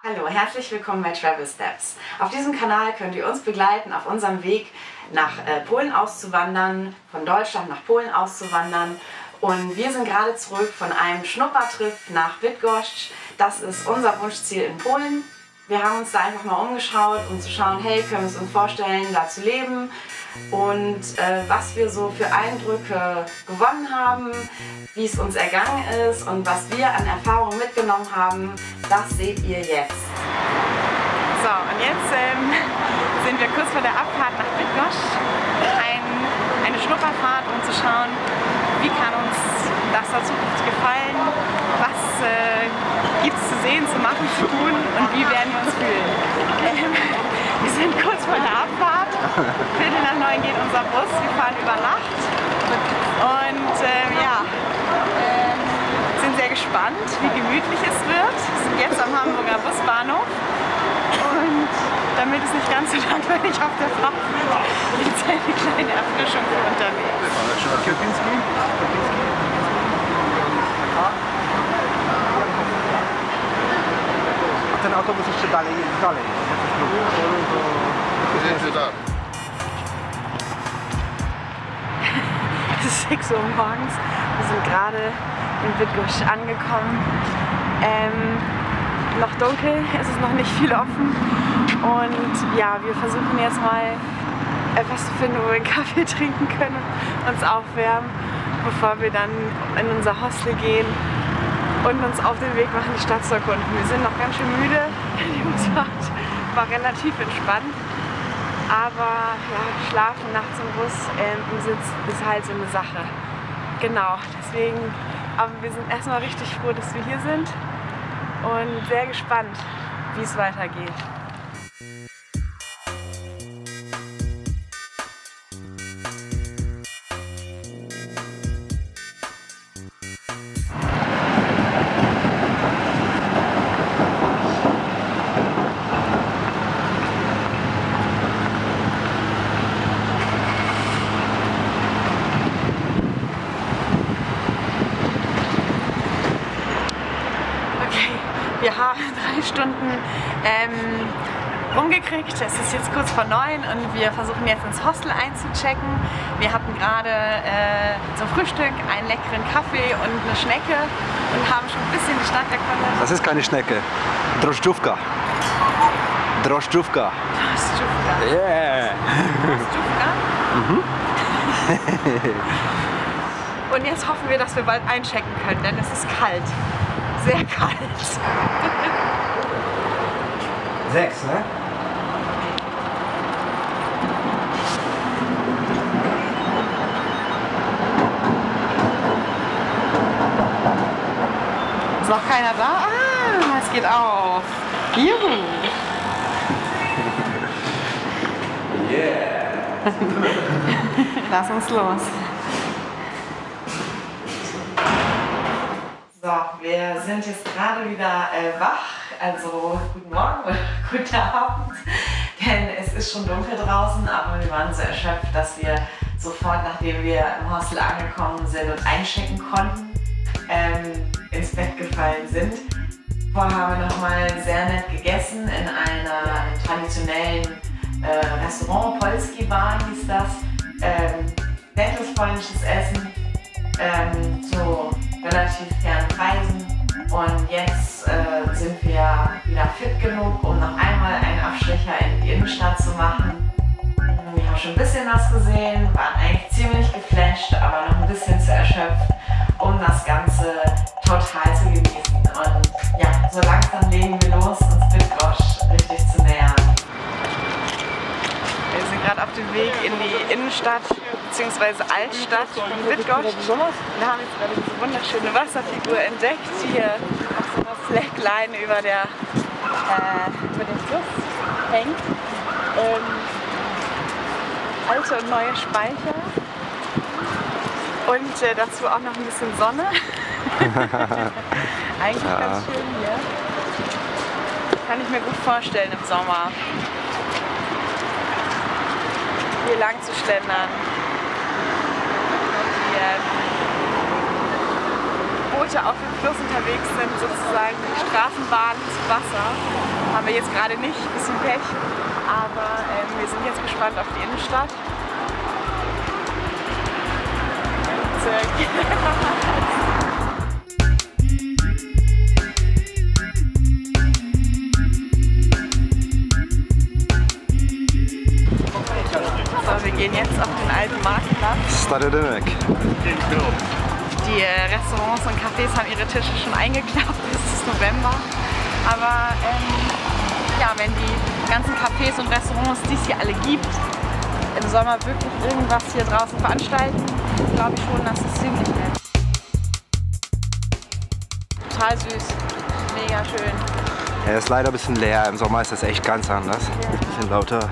Hallo, herzlich willkommen bei Travel Steps. Auf diesem Kanal könnt ihr uns begleiten, auf unserem Weg nach Polen auszuwandern, von Deutschland nach Polen auszuwandern. Und wir sind gerade zurück von einem Schnuppertrip nach Bydgoszcz. Das ist unser Wunschziel in Polen. Wir haben uns da einfach mal umgeschaut, um zu schauen, hey, können wir es uns vorstellen, da zu leben? Und was wir so für Eindrücke gewonnen haben, wie es uns ergangen ist und was wir an Erfahrungen mitgenommen haben, das seht ihr jetzt. So, und jetzt sind wir kurz vor der Abfahrt nach Bydgoszcz. Eine Schnupperfahrt, um zu schauen, wie kann uns das da Zukunft gefallen, was gibt es zu sehen, zu machen, zu tun und wie werden wir uns fühlen. Wir sind kurz vor der Abfahrt, 8:45 geht unser Bus, wir fahren über Nacht und sind sehr gespannt, wie gemütlich es wird. Wir sind jetzt am Hamburger Busbahnhof und damit es nicht ganz so langweilig auf der Fahrt wird, gibt es eine kleine Erfrischung für unterwegs. Ten autobus jeszcze dalej. Es ist 6 Uhr morgens, wir sind gerade in Bydgoszcz angekommen. Noch dunkel, es ist noch nicht viel offen und ja, wir versuchen jetzt mal etwas zu finden, wo wir einen Kaffee trinken können und uns aufwärmen, bevor wir dann in unser Hostel gehen und uns auf den Weg machen, die Stadt zu erkunden. Wir sind noch ganz schön müde, die Busfahrt war relativ entspannt, aber ja, schlafen nachts im Bus im Sitz ist halt so eine Sache. Genau, deswegen, aber wir sind erstmal richtig froh, dass wir hier sind und sehr gespannt, wie es weitergeht. Wir haben 3 Stunden rumgekriegt, es ist jetzt kurz vor 9 und wir versuchen jetzt ins Hostel einzuchecken. Wir hatten gerade zum Frühstück einen leckeren Kaffee und eine Schnecke und haben schon ein bisschen die Stadt erkundet. Das ist keine Schnecke. Drożdżówka. Drożdżówka. Drożdżówka. Yeah. Drożdżówka? Und jetzt hoffen wir, dass wir bald einchecken können, denn es ist kalt. Sehr kalt. 6, ne? Ist noch keiner da? Ah, es geht auf. Juhu. Yeah. Lass uns los. So, wir sind jetzt gerade wieder wach, also guten Morgen oder guten Abend, denn es ist schon dunkel draußen, aber wir waren so erschöpft, dass wir sofort, nachdem wir im Hostel angekommen sind und einchecken konnten, ins Bett gefallen sind. Vorher haben wir nochmal sehr nett gegessen in einem traditionellen Restaurant, Polski Bar hieß das. Nettes polnisches Essen, so relativ fairen Preisen und jetzt sind wir wieder fit genug, um noch einmal einen Abstecher in die Innenstadt zu machen. Wir haben schon ein bisschen was gesehen, waren eigentlich ziemlich geflasht, aber noch ein bisschen zu erschöpft, um das Ganze total zu genießen. Und ja, so langsam legen wir los, uns Bydgoszcz richtig zu nähern. Wir sind gerade auf dem Weg in die Innenstadt bzw. Altstadt von Bydgoszcz. Wir haben jetzt gerade diese wunderschöne Wasserfigur entdeckt, die hier auf so einer Slackline über dem Fluss hängt. Alte und neue Speicher und dazu auch noch ein bisschen Sonne. Eigentlich ganz schön hier. Kann ich mir gut vorstellen im Sommer. Hier lang zu schlendern. Boote auf dem Fluss unterwegs sind, sozusagen die Straßenbahn zu Wasser. Haben wir jetzt gerade nicht, ein bisschen Pech. Aber wir sind jetzt gespannt auf die Innenstadt. So, wir gehen jetzt auf den alten Marktplatz. Stare Rynek. Die Restaurants und Cafés haben ihre Tische schon eingeklappt, es ist November. Aber ja, wenn die ganzen Cafés und Restaurants, die es hier alle gibt, im Sommer wirklich irgendwas hier draußen veranstalten, glaube ich schon, das ist ziemlich nett. Total süß, mega schön. Er ist leider ein bisschen leer, im Sommer ist das echt ganz anders. Ein bisschen lauter.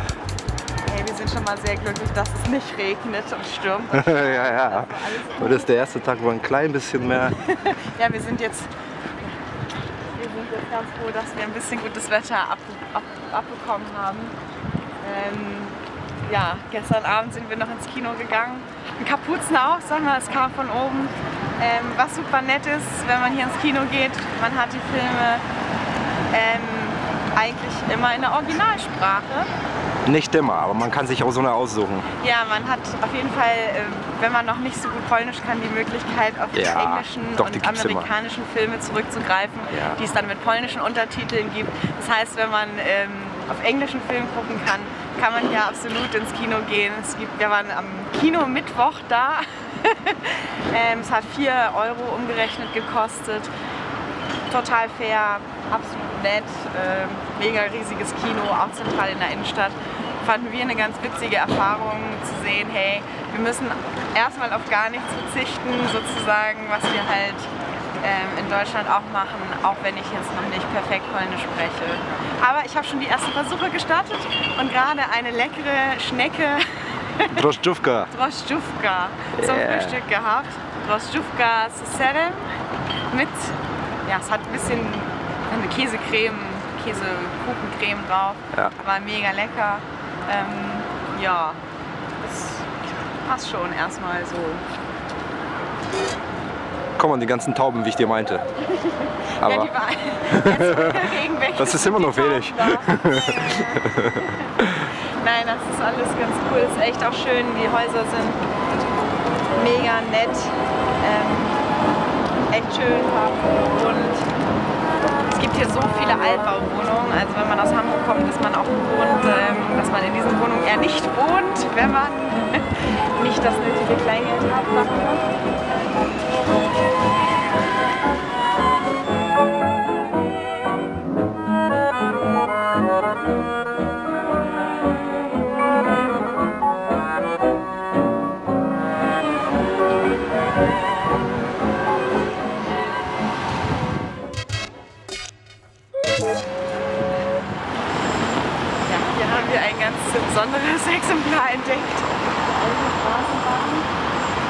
Hey, wir sind schon mal sehr glücklich, dass es nicht regnet und stürmt. Ja, ja. Und das ist der erste Tag, wo ein klein bisschen mehr... Ja, wir sind jetzt ganz froh, dass wir ein bisschen gutes Wetter abbekommen haben. Ja, gestern Abend sind wir noch ins Kino gegangen. Ein Kapuzen auch, sondern es kam von oben. Was super nett ist, wenn man hier ins Kino geht, man hat die Filme eigentlich immer in der Originalsprache. Nicht immer, aber man kann sich auch so eine aussuchen. Ja, man hat auf jeden Fall, wenn man noch nicht so gut Polnisch kann, die Möglichkeit, auf die englischen und amerikanischen Filme zurückzugreifen, die es dann mit polnischen Untertiteln gibt. Das heißt, wenn man auf englischen Film gucken kann, kann man hier absolut ins Kino gehen. Wir waren am Kino Mittwoch da. Es hat 4 € umgerechnet gekostet. Total fair, absolut nett, mega riesiges Kino, auch zentral in der Innenstadt. Fanden wir eine ganz witzige Erfahrung zu sehen, hey, wir müssen erstmal auf gar nichts verzichten, sozusagen, was wir halt in Deutschland auch machen, auch wenn ich jetzt noch nicht perfekt Polnisch spreche. Aber ich habe schon die ersten Versuche gestartet und gerade eine leckere Schnecke Drożdżówka zum Frühstück gehabt. Drożdżówka z serem mit, ja, es hat ein bisschen eine Käsekuchencreme drauf, war mega lecker. Ja, das passt schon erstmal so. Komm, und die ganzen Tauben, wie ich dir meinte. Aber ja, die waren jetzt das ist immer noch wenig. Nein, das ist alles ganz cool. Es ist echt auch schön. Die Häuser sind mega nett. Echt schön. Und es gibt hier so viele Altbauwohnungen. Also wenn man aus Hamburg kommt, ist man auch gewohnt, dass man in diesen Wohnungen eher nicht wohnt, wenn man nicht das nötige Kleingeld hat. Ein ganz besonderes Exemplar entdeckt.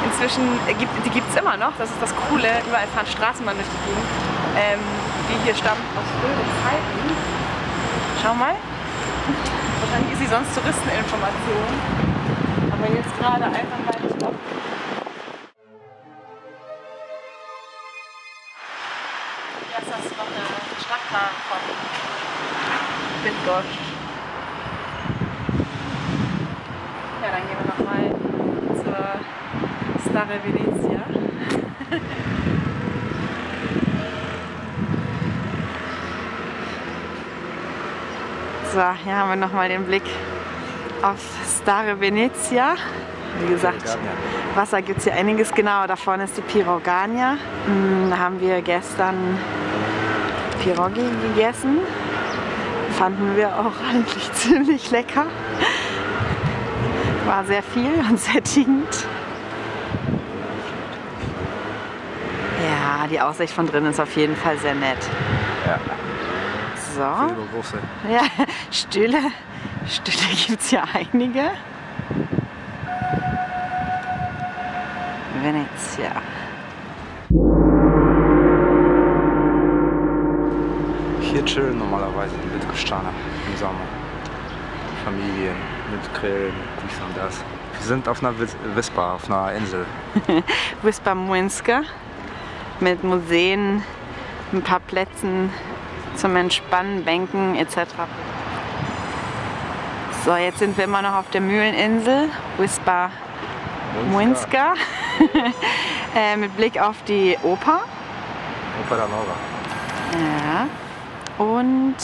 Inzwischen die gibt es immer noch, das ist das Coole, überall fahren Straßenbahnen durch die Gegend. Die hier stammt aus früheren Zeiten. Schau mal, wahrscheinlich ist sie sonst Touristeninformation, aber jetzt gerade einfach mal nicht auf. Hier ist das noch eine Stadtplan von Bydgoszcz. Ja, dann gehen wir nochmal zur Stare Venezia. So, hier haben wir nochmal den Blick auf Stare Venezia. Wie gesagt, Wasser gibt es hier einiges. Genau, da vorne ist die Pirogania. Da haben wir gestern Pierogi gegessen. Fanden wir auch eigentlich ziemlich lecker. War sehr viel und sättigend. Ja, die Aussicht von drin ist auf jeden Fall sehr nett. Ja. So. Ja, Stühle gibt es ja einige. Venezia. Hier chillen normalerweise die Bydgoszczaner im Sommer. Familien mit Grillen, dies und das. Wir sind auf einer Wyspa, auf einer Insel. Wyspa Młyńska mit Museen, ein paar Plätzen zum Entspannen, Bänken etc. So, jetzt sind wir immer noch auf der Mühleninsel, Wispa Młyńska, mit Blick auf die Oper. Opera Nova. Ja. Und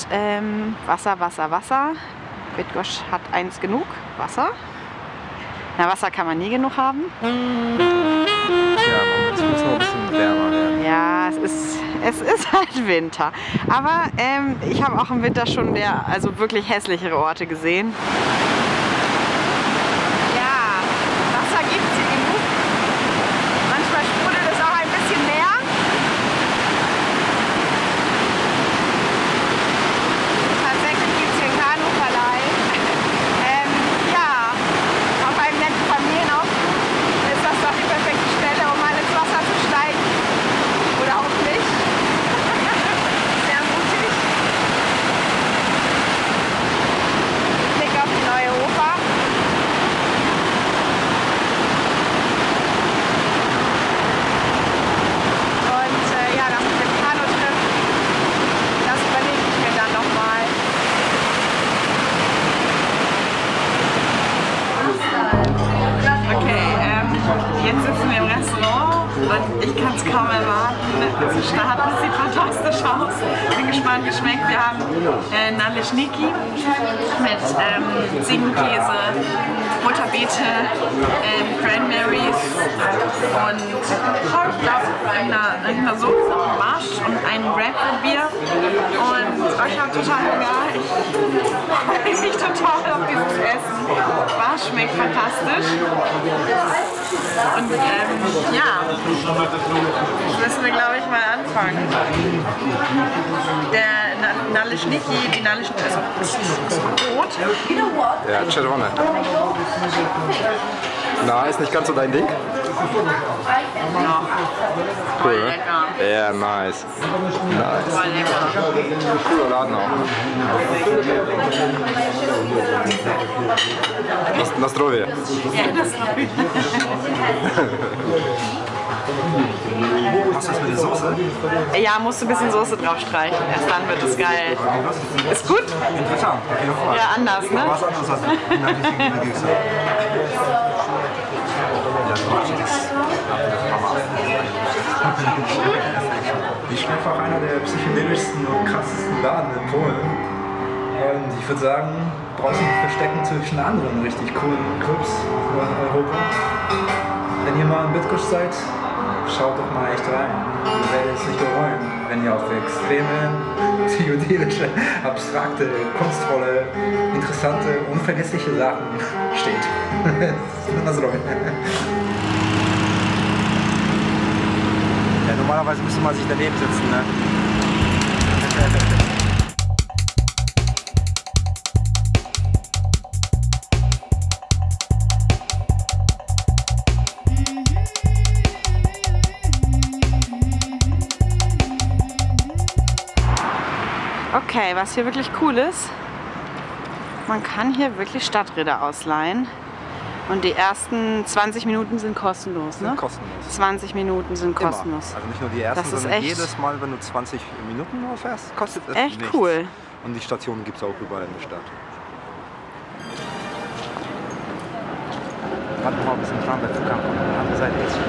Wasser, Wasser, Wasser. Bydgoszcz hat eins genug, Wasser. Na, Wasser kann man nie genug haben. Ja, es muss noch ein bisschen wärmer werden. Ja, es ist halt Winter. Aber ich habe auch im Winter schon also wirklich hässlichere Orte gesehen. Ja, Wasser gibt es hier genug. Manchmal sprudelt es auch ein bisschen mehr. Tatsächlich gibt es hier einen Kanuverleih. Ja, auf einem netten Familienausflug ist das doch die perfekte Stelle, um mal ins Wasser zu steigen. Oder auch nicht. Sehr mutig. Blick auf die neue Oper. Und ja, das mit dem Kanu-Trip, das überlege ich mir dann nochmal. Okay, jetzt sitzen wir im Restaurant und ich kann es kaum erwarten zu starten. Es sieht fantastisch aus. Bin gespannt, wie es schmeckt. Wir haben Naleśniki mit Ziegenkäse, Butterbeete, Cranberries und ich glaube irgendeiner Suppe, Marsch und ein Grapefruit-Bier. Und ich habe total Hunger. Ich freue mich total auf dieses Essen. Was schmeckt fantastisch. Und ja, müssen wir, glaube ich, mal anfangen. Der Naleśniki, die Naleśniki, also das Brot. Ja, Czerwone. Na, ist nicht ganz so dein Ding? Ja, voll Cool, ne? lecker. Ja, nice. Voll lecker. Cooler Laden auch. Na zdrowie. Ja, das war Machst du das mit der Soße? Ja, musst du ein bisschen Soße drauf streichen. Erst dann wird es geil. Ist gut? Interessant, auf jeden Fall. Ja, anders, ne? Was anderes als Ich bin einfach einer der psychedelischsten und krassesten Laden in Polen. Und ich würde sagen, brauchst du nicht verstecken zwischen anderen richtig coolen Clubs in Europa. Wenn ihr mal in Bydgoszcz seid, schaut doch mal echt rein. Ihr werdet es nicht bereuen, wenn ihr auf extreme, psychedelische, abstrakte, kunstvolle, interessante, unvergessliche Sachen steht. Ja, normalerweise müsste man sich daneben sitzen, ne? Okay, was hier wirklich cool ist, man kann hier wirklich Stadträder ausleihen. Und die ersten 20 Minuten sind kostenlos, ne? Sind kostenlos. 20 Minuten sind kostenlos. Immer. Also nicht nur die ersten, Das ist sondern echt jedes Mal, wenn du 20 Minuten nur fährst, kostet es echt nichts. cool. Und die Stationen gibt es auch überall in der Stadt. Warte mal, bis ein Kranberg kam. An der anderen Seite jetzt schon.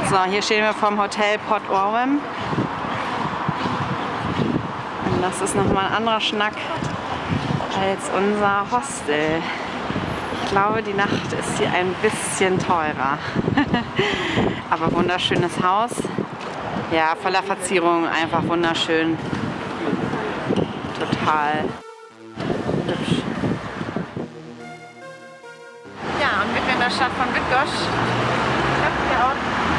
So, hier stehen wir vom Hotel Port Orwem. Und das ist nochmal ein anderer Schnack als unser Hostel. Ich glaube, die Nacht ist hier ein bisschen teurer. Aber wunderschönes Haus. Ja, voller Verzierung, einfach wunderschön. Total hübsch. Ja, und mitten in der Stadt von Bydgoszcz treffen wir auch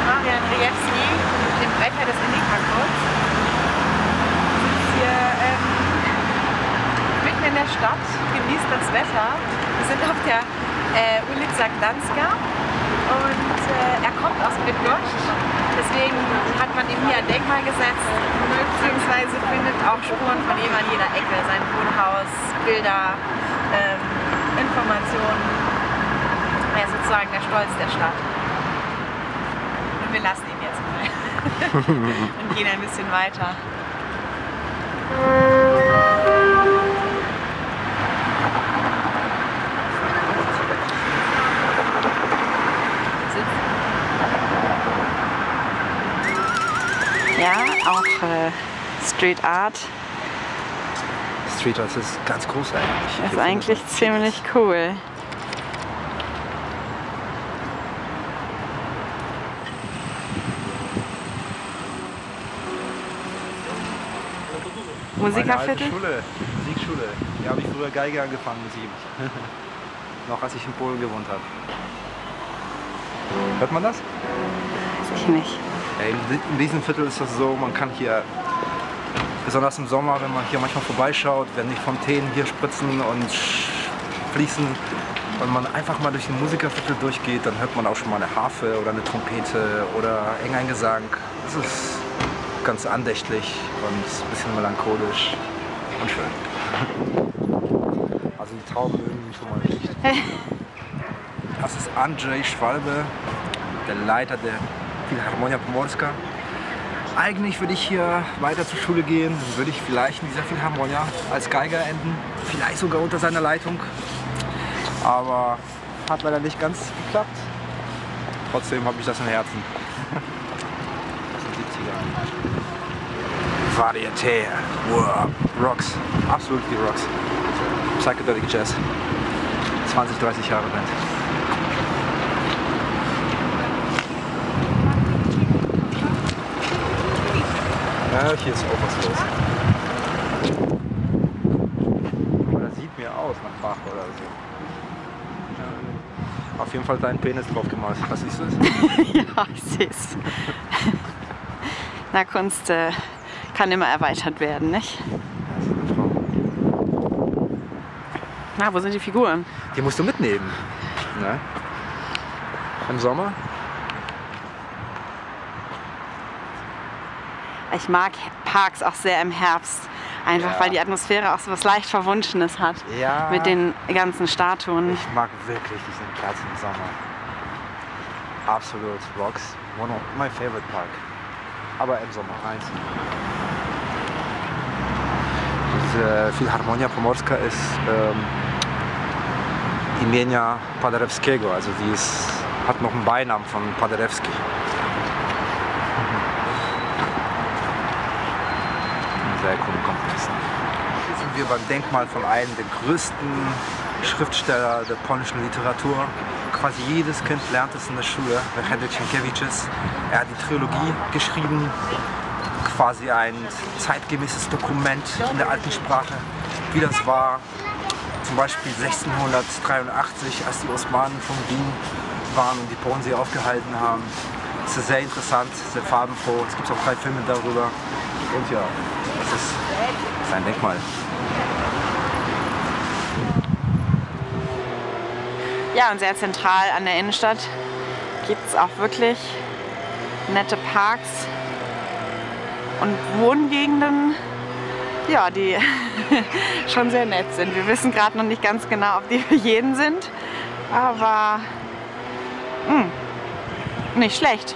Marian Rejewski, den Brecher des Indie-Parcours. Sitzt hier mitten in der Stadt, genießt das Wetter. Wir sind auf der Ulica Gdanska. Und er kommt aus Bydgoszcz. Deswegen hat man ihm hier ein Denkmal gesetzt, beziehungsweise findet auch Spuren von ihm an jeder Ecke. Sein Wohnhaus, Bilder, Informationen. Er ist sozusagen der Stolz der Stadt. Und wir lassen ihn jetzt mal und gehen ein bisschen weiter. Ja, auch Street Art. Street Art ist ganz groß eigentlich. Ist eigentlich ziemlich cool. Musikerviertel? Schule, Musikschule. Hier habe ich früher Geige angefangen, Musik. Noch als ich in Polen gewohnt habe. Hört man das? Weiß ich nicht. In diesem Viertel ist das so, man kann hier, besonders im Sommer, wenn man hier manchmal vorbeischaut, wenn die Fontänen hier spritzen und fließen und man einfach mal durch den Musikerviertel durchgeht, dann hört man auch schon mal eine Harfe oder eine Trompete oder irgendein Gesang. Das ist ganz andächtlich und ein bisschen melancholisch und schön. Also die Tauben irgendwie schon mal nicht. Das ist Andrzej Schwalbe, der Leiter der Philharmonia Pomorska. Eigentlich würde ich hier weiter zur Schule gehen, dann würde ich vielleicht in dieser Philharmonia als Geiger enden, vielleicht sogar unter seiner Leitung. Aber hat leider nicht ganz geklappt. Trotzdem habe ich das im Herzen. Das sind 70er. Varieté, wow, Rocks, absolut die Rocks. Psychedelic Jazz, 20, 30 Jahre Band. Ja, hier ist auch was los. Aber das sieht mir aus nach Bach oder so. Ja. Auf jeden Fall deinen Penis drauf gemalt. Was siehst du das? Ja, ich sehe es. Na, Kunst kann immer erweitert werden, nicht? Na, wo sind die Figuren? Die musst du mitnehmen. Ne? Im Sommer. Ich mag Parks auch sehr im Herbst. Einfach Ja. weil die Atmosphäre auch so was leicht Verwunschenes hat. Ja. Mit den ganzen Statuen. Ich mag wirklich diesen Platz im Sommer. Absolut. Rocks. One of my favorite park. Aber im Sommer eins. Diese Philharmonia Pomorska ist imienia Paderewskiego. Also die hat noch einen Beinamen von Paderewski. Sehr cooler Komponisten. Hier sind wir beim Denkmal von einem der größten Schriftsteller der polnischen Literatur. Quasi jedes Kind lernt es in der Schule, Henryk Sienkiewicz. Er hat die Trilogie geschrieben, quasi ein zeitgemäßes Dokument in der alten Sprache, wie das war. Zum Beispiel 1683, als die Osmanen von Wien waren und die Polen sie aufgehalten haben. Es ist sehr interessant, sehr farbenfroh. Es gibt auch 3 Filme darüber. Und ja, das ist ein Denkmal. Ja, und sehr zentral an der Innenstadt gibt es auch wirklich nette Parks und Wohngegenden, ja, die schon sehr nett sind. Wir wissen gerade noch nicht ganz genau, ob die für jeden sind, aber nicht schlecht.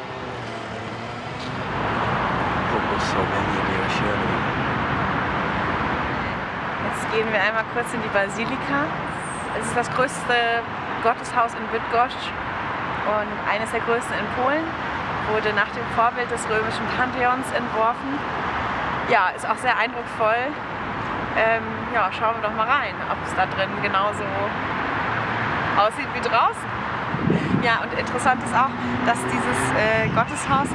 Jetzt gehen wir einmal kurz in die Basilika. Es ist das größte Gotteshaus in Bydgoszcz und eines der größten in Polen. Wurde nach dem Vorbild des römischen Pantheons entworfen. Ja, ist auch sehr eindrucksvoll. Ja, schauen wir doch mal rein, ob es da drin genauso aussieht wie draußen. Ja, und interessant ist auch, dass dieses Gotteshaus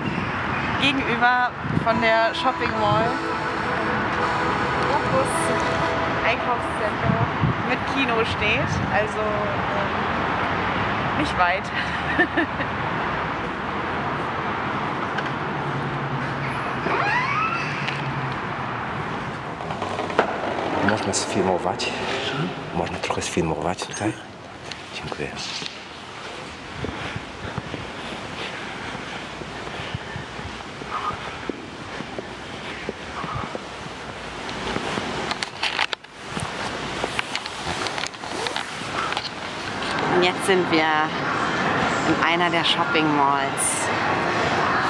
gegenüber von der Shopping Mall Opus Einkaufscenter mit Kino steht, also nicht weit. Można sfilmować. Można trochę sfilmować tutaj. Okay. Und jetzt sind wir in einer der Shopping Malls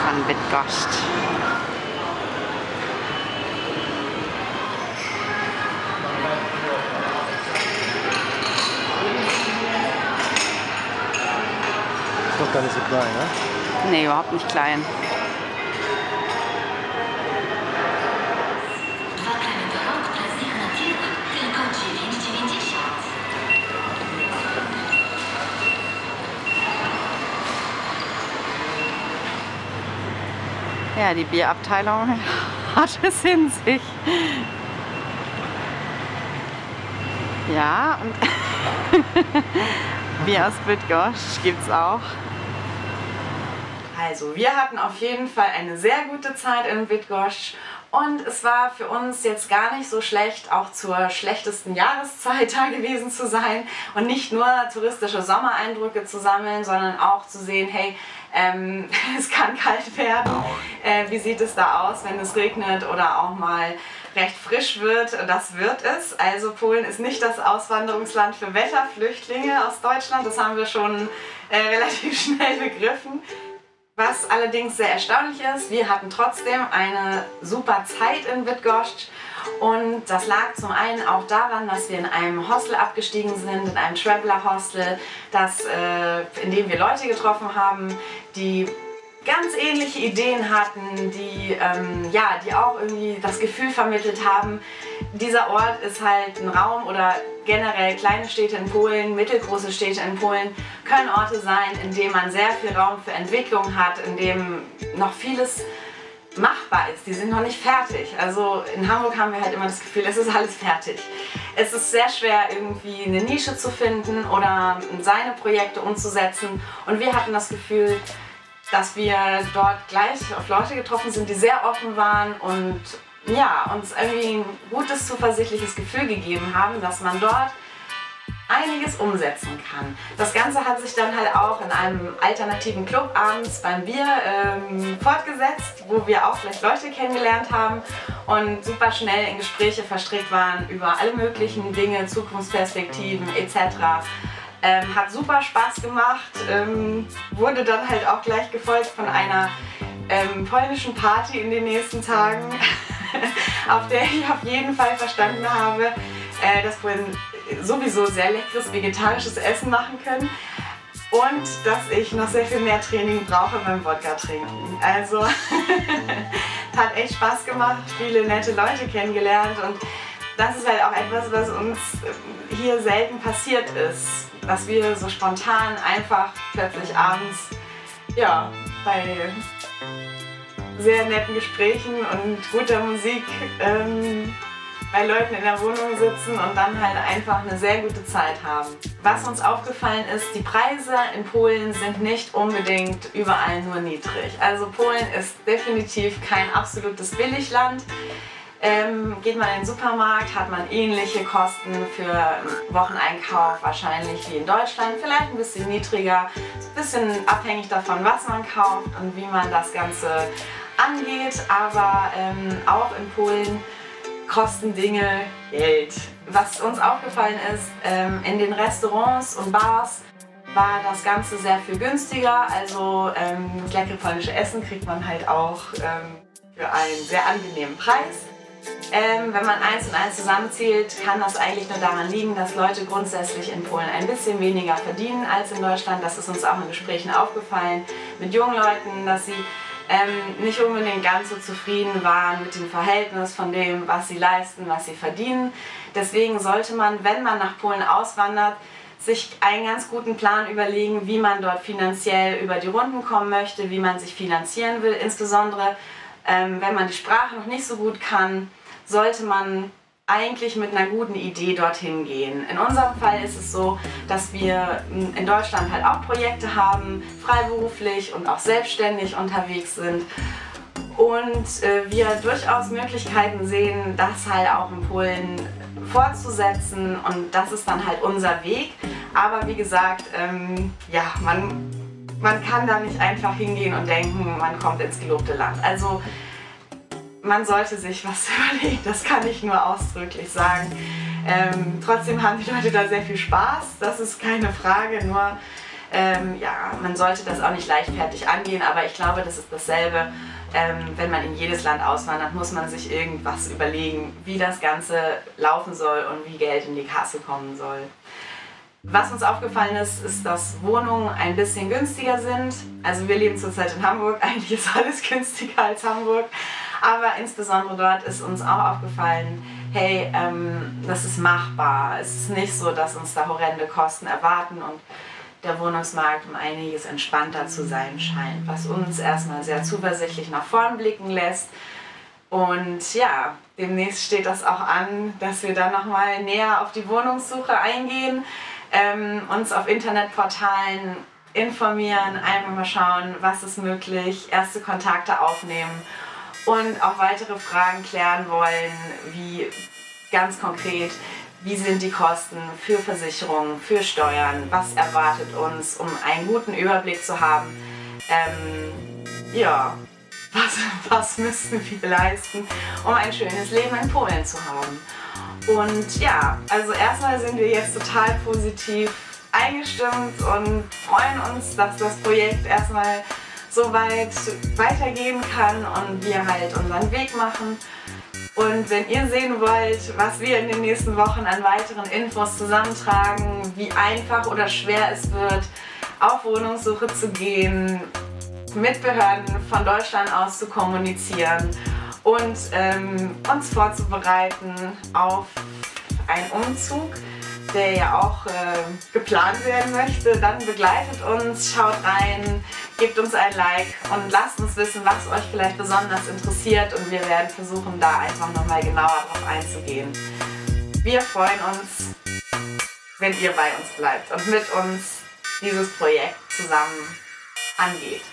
von Bydgoszcz. Ist doch gar nicht so klein, ne? Nee, überhaupt nicht klein. Ja, die Bierabteilung hat es in sich. Ja, und Bier aus Bydgoszcz gibt's auch. Also, wir hatten auf jeden Fall eine sehr gute Zeit in Bydgoszcz und es war für uns jetzt gar nicht so schlecht, auch zur schlechtesten Jahreszeit da gewesen zu sein und nicht nur touristische Sommereindrücke zu sammeln, sondern auch zu sehen, hey, es kann kalt werden. Wie sieht es da aus, wenn es regnet oder auch mal recht frisch wird? Das wird es. Also Polen ist nicht das Auswanderungsland für Wetterflüchtlinge aus Deutschland. Das haben wir schon relativ schnell begriffen. Was allerdings sehr erstaunlich ist, wir hatten trotzdem eine super Zeit in Bydgoszcz. Und das lag zum einen auch daran, dass wir in einem Hostel abgestiegen sind, in einem Traveler-Hostel, in dem wir Leute getroffen haben, die ganz ähnliche Ideen hatten, die auch irgendwie das Gefühl vermittelt haben, dieser Ort ist halt ein Raum oder generell kleine Städte in Polen, mittelgroße Städte in Polen können Orte sein, in denen man sehr viel Raum für Entwicklung hat, in dem noch vieles machbar ist. Die sind noch nicht fertig. Also in Hamburg haben wir halt immer das Gefühl, es ist alles fertig. Es ist sehr schwer, irgendwie eine Nische zu finden oder seine Projekte umzusetzen. Und wir hatten das Gefühl, dass wir dort gleich auf Leute getroffen sind, die sehr offen waren und ja, uns irgendwie ein gutes, zuversichtliches Gefühl gegeben haben, dass man dort einiges umsetzen kann. Das Ganze hat sich dann halt auch in einem alternativen Club abends beim Bier fortgesetzt, wo wir auch vielleicht Leute kennengelernt haben und super schnell in Gespräche verstrickt waren über alle möglichen Dinge, Zukunftsperspektiven etc. Hat super Spaß gemacht, wurde dann halt auch gleich gefolgt von einer polnischen Party in den nächsten Tagen, auf der ich auf jeden Fall verstanden habe, dass Polen sowieso sehr leckeres vegetarisches Essen machen können und dass ich noch sehr viel mehr Training brauche beim Wodka trinken. Also hat echt Spaß gemacht, viele nette Leute kennengelernt und das ist halt auch etwas, was uns hier selten passiert ist, dass wir so spontan einfach plötzlich abends ja, bei sehr netten Gesprächen und guter Musik bei Leuten in der Wohnung sitzen und dann halt einfach eine sehr gute Zeit haben. Was uns aufgefallen ist, die Preise in Polen sind nicht unbedingt überall nur niedrig. Also Polen ist definitiv kein absolutes Billigland. Geht man in den Supermarkt, hat man ähnliche Kosten für Wocheneinkauf wahrscheinlich wie in Deutschland, vielleicht ein bisschen niedriger, ein bisschen abhängig davon, was man kauft und wie man das Ganze angeht, aber auch in Polen kosten Dinge Geld. Was uns aufgefallen ist, in den Restaurants und Bars war das Ganze sehr viel günstiger, also das leckere polnische Essen kriegt man halt auch für einen sehr angenehmen Preis. Wenn man 1 und 1 zusammenzählt, kann das eigentlich nur daran liegen, dass Leute grundsätzlich in Polen ein bisschen weniger verdienen als in Deutschland. Das ist uns auch in Gesprächen aufgefallen mit jungen Leuten, dass sie nicht unbedingt ganz so zufrieden waren mit dem Verhältnis von dem, was sie leisten, was sie verdienen. Deswegen sollte man, wenn man nach Polen auswandert, sich einen ganz guten Plan überlegen, wie man dort finanziell über die Runden kommen möchte, wie man sich finanzieren will. Insbesondere, wenn man die Sprache noch nicht so gut kann, sollte man eigentlich mit einer guten Idee dorthin gehen. In unserem Fall ist es so, dass wir in Deutschland halt auch Projekte haben, freiberuflich und auch selbstständig unterwegs sind und wir durchaus Möglichkeiten sehen, das halt auch in Polen fortzusetzen und das ist dann halt unser Weg. Aber wie gesagt, ja, man kann da nicht einfach hingehen und denken, man kommt ins gelobte Land. Also man sollte sich was überlegen, das kann ich nur ausdrücklich sagen. Trotzdem haben die Leute da sehr viel Spaß, das ist keine Frage, nur ja, man sollte das auch nicht leichtfertig angehen, aber ich glaube, das ist dasselbe. Wenn man in jedes Land auswandert, muss man sich irgendwas überlegen, wie das Ganze laufen soll und wie Geld in die Kasse kommen soll. Was uns aufgefallen ist, ist, dass Wohnungen ein bisschen günstiger sind. Also wir leben zurzeit in Hamburg, eigentlich ist alles günstiger als Hamburg. Aber insbesondere dort ist uns auch aufgefallen, hey, das ist machbar. Es ist nicht so, dass uns da horrende Kosten erwarten und der Wohnungsmarkt um einiges entspannter zu sein scheint, was uns erstmal sehr zuversichtlich nach vorn blicken lässt. Und ja, demnächst steht das auch an, dass wir dann nochmal näher auf die Wohnungssuche eingehen, uns auf Internetportalen informieren, einfach mal schauen, was ist möglich, erste Kontakte aufnehmen und auch weitere Fragen klären wollen, wie ganz konkret, wie sind die Kosten für Versicherungen, für Steuern, was erwartet uns, um einen guten Überblick zu haben, ja, was müssten wir leisten, um ein schönes Leben in Polen zu haben. Und ja, also erstmal sind wir jetzt total positiv eingestimmt und freuen uns, dass das Projekt erstmal so weit weitergehen kann und wir halt unseren Weg machen. Und wenn ihr sehen wollt, was wir in den nächsten Wochen an weiteren Infos zusammentragen, wie einfach oder schwer es wird, auf Wohnungssuche zu gehen, mit Behörden von Deutschland aus zu kommunizieren und uns vorzubereiten auf einen Umzug, der ja auch geplant werden möchte, dann begleitet uns, schaut rein, gebt uns ein Like und lasst uns wissen, was euch vielleicht besonders interessiert und wir werden versuchen, da einfach nochmal genauer drauf einzugehen. Wir freuen uns, wenn ihr bei uns bleibt und mit uns dieses Projekt zusammen angeht.